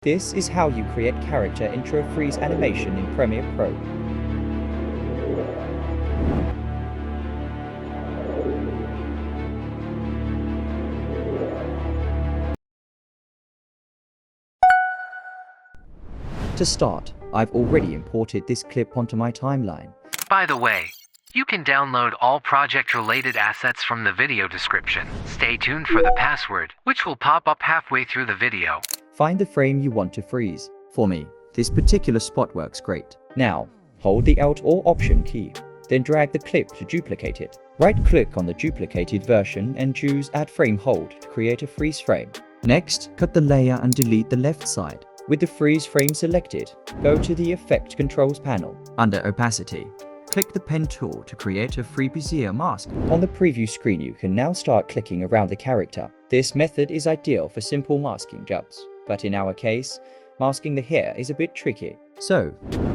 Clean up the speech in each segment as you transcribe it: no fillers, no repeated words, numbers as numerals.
This is how you create character intro freeze animation in Premiere Pro. To start, I've already imported this clip onto my timeline. By the way, you can download all project-related assets from the video description. Stay tuned for the password, which will pop up halfway through the video. Find the frame you want to freeze. For me, this particular spot works great. Now, hold the Alt or Option key, then drag the clip to duplicate it. Right-click on the duplicated version and choose Add Frame Hold to create a freeze frame. Next, cut the layer and delete the left side. With the freeze frame selected, go to the Effect Controls panel. Under Opacity, click the Pen tool to create a free Bezier mask. On the preview screen, you can now start clicking around the character. This method is ideal for simple masking jobs, but in our case, masking the hair is a bit tricky. So,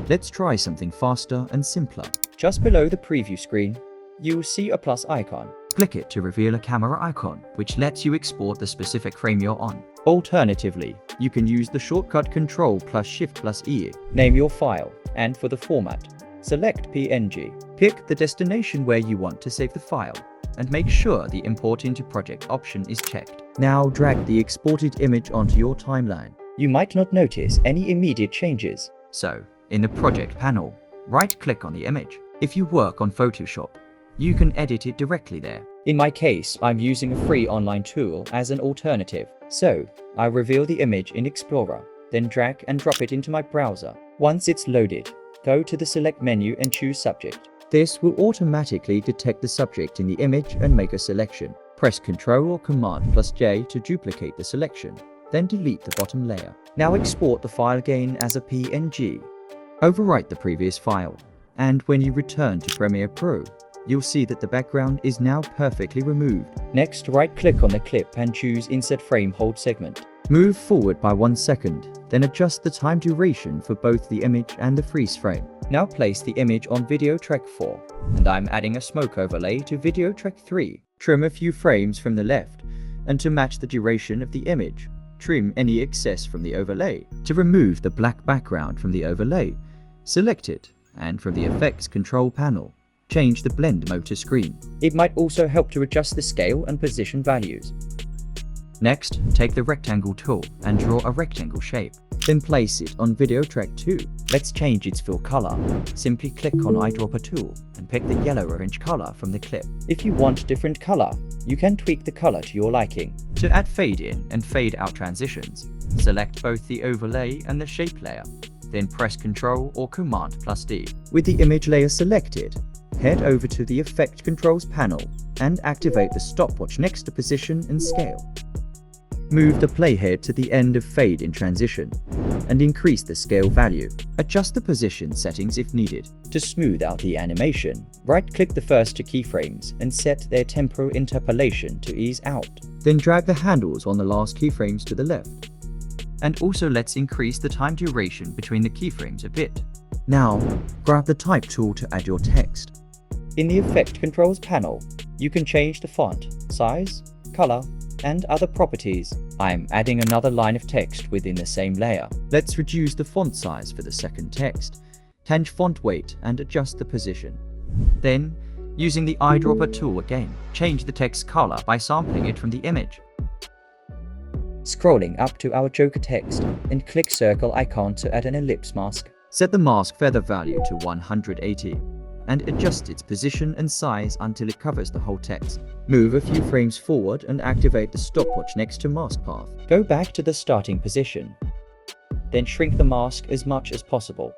let's try something faster and simpler. Just below the preview screen, you'll see a plus icon. Click it to reveal a camera icon, which lets you export the specific frame you're on. Alternatively, you can use the shortcut Ctrl+Shift+E. Name your file, and for the format, select PNG. Pick the destination where you want to save the file, and make sure the Import into Project option is checked. Now drag the exported image onto your timeline. You might not notice any immediate changes. So, in the Project panel, right-click on the image. If you work on Photoshop, you can edit it directly there. In my case, I'm using a free online tool as an alternative. So, I reveal the image in Explorer, then drag and drop it into my browser. Once it's loaded, go to the Select menu and choose Subject. This will automatically detect the subject in the image and make a selection. Press Ctrl or Command+J to duplicate the selection, then delete the bottom layer. Now export the file again as a PNG. Overwrite the previous file, and when you return to Premiere Pro, you'll see that the background is now perfectly removed. Next, right-click on the clip and choose Insert Frame Hold Segment. Move forward by 1 second, then adjust the time duration for both the image and the freeze frame. Now place the image on video track 4, and I'm adding a smoke overlay to video track 3. Trim a few frames from the left, and to match the duration of the image, trim any excess from the overlay. To remove the black background from the overlay, select it, and from the Effects Control panel, change the blend mode to screen. It might also help to adjust the scale and position values. Next, take the rectangle tool and draw a rectangle shape. Then place it on video track 2. Let's change its fill color. Simply click on Eyedropper tool and pick the yellow-orange color from the clip. If you want different color, you can tweak the color to your liking. To add fade in and fade out transitions, select both the overlay and the shape layer. Then press Ctrl or Command+D. With the image layer selected, head over to the Effect Controls panel and activate the stopwatch next to Position and Scale. Move the playhead to the end of Fade in Transition and increase the scale value. Adjust the position settings if needed. To smooth out the animation, right-click the first two keyframes and set their temporal interpolation to ease out. Then drag the handles on the last keyframes to the left. And also let's increase the time duration between the keyframes a bit. Now, grab the Type tool to add your text. In the Effect Controls panel, you can change the font, size, color, and other properties. I'm adding another line of text within the same layer. Let's reduce the font size for the second text, change font weight and adjust the position. Then, using the Eyedropper tool again, change the text color by sampling it from the image. Scrolling up to our Joker text and click circle icon to add an ellipse mask. Set the mask feather value to 180 and adjust its position and size until it covers the whole text. Move a few frames forward and activate the stopwatch next to mask path. Go back to the starting position, then shrink the mask as much as possible.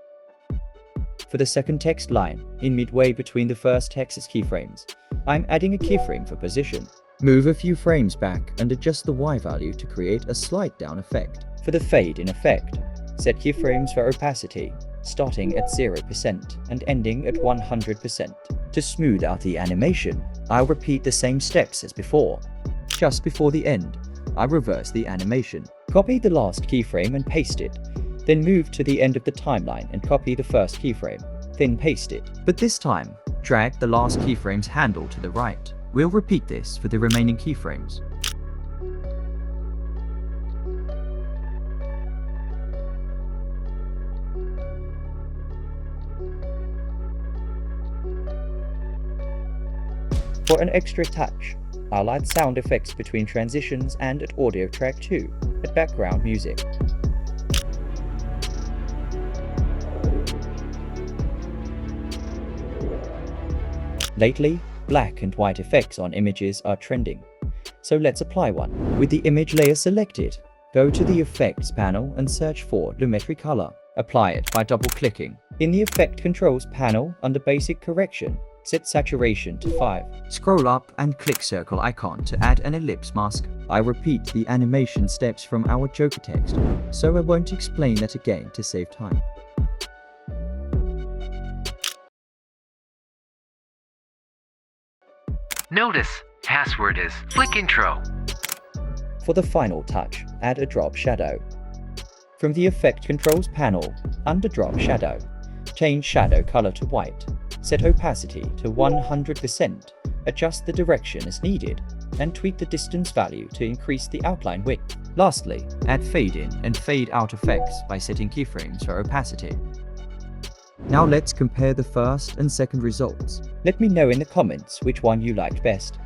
For the second text line, in midway between the first text's keyframes, I'm adding a keyframe for position. Move a few frames back and adjust the Y value to create a slight down effect. For the fade in effect, set keyframes for opacity, starting at 0% and ending at 100%. To smooth out the animation, I'll repeat the same steps as before. Just before the end, I reverse the animation. Copy the last keyframe and paste it, then move to the end of the timeline and copy the first keyframe, then paste it. But this time, drag the last keyframe's handle to the right. We'll repeat this for the remaining keyframes. For an extra touch, I'll add sound effects between transitions and at audio track 2, at background music. Lately, black and white effects on images are trending, so let's apply one. With the image layer selected, go to the Effects panel and search for Lumetri Color. Apply it by double-clicking. In the Effect Controls panel, under Basic Correction, set Saturation to 5. Scroll up and click circle icon to add an ellipse mask. I repeat the animation steps from our Joker text, so I won't explain that again to save time. Notice, password is Flick Intro. For the final touch, add a drop shadow. From the Effect Controls panel, under Drop Shadow, change shadow color to white, set opacity to 100%, adjust the direction as needed, and tweak the distance value to increase the outline width. Lastly, add fade in and fade out effects by setting keyframes for opacity. Now let's compare the first and second results. Let me know in the comments which one you liked best.